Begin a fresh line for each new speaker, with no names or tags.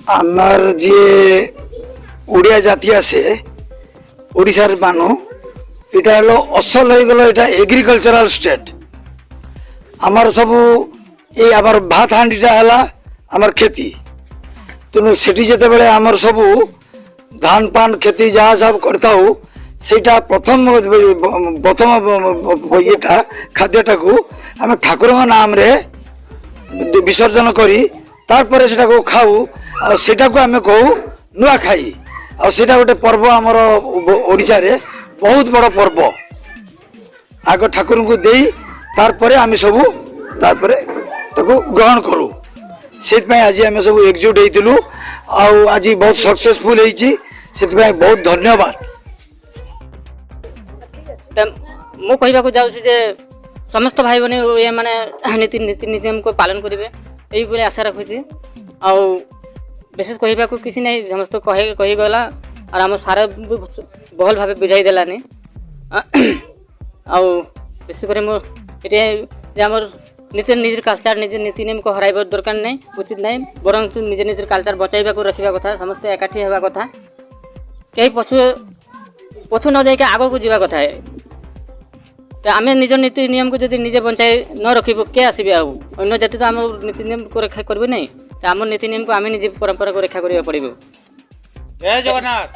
आमार जे ओडिया जाति आसे ओडिशार मानु इटा हलो असल हो गलो इटा एग्रीकल्चरल स्टेट आमार सब ये आमार भात हांडीटा हला आमार खेती तेणु सेठी जेते बेले आमार सब धान पान खेती जहाँ सब करता हूँ सेटा प्रथम प्रथम येटा खाद्यटा को आम ठाकुर नाम रे विसर्जन करी तारपरे सेटा को खाऊ और सेटा को आम कहू नुआ खाई और सेटा गोटे पर्व आमर ओडिशा रे बहुत बड़ पर्व आग ठाकुर को देई तारपरे आम सब तारपरे ताको ग्रहण करूँ से आज आम सब एकजुट होइतिलु आउ आज बहुत सक्सेसफुल होइछि से बहुत धन्यवाद।
मु कहबाक जाऊँ जे समस्त भाई बहन ये माने नीति नीति नियम को पालन करेंगे यही बोले आशा रखुची आउ विशेष कहबाक किसी नहीं समस्त कहीगला और आम सारा बहुल भाव बुझाई देलानी आउ विशेषकर मुझे आम निजे निज कल्चर निजे नीति नियम को हराइब दरकार नहीं उचित नहीं बरं निजे निज कल्चर बचाइबा को रखा कथा समस्त एकाठी होगा कथा कहीं पछु न जाके आग को जावा कथा है तो आम निज नीति नियम को जब निजे बचाई न रख किए आसबे अन्य जाति तो आम नीति नियम को रक्षा करेंगे नहीं तो आम नीति नियम को आम निजे परंपरा को रक्षा करा पड़ो।
जय जगन्नाथ।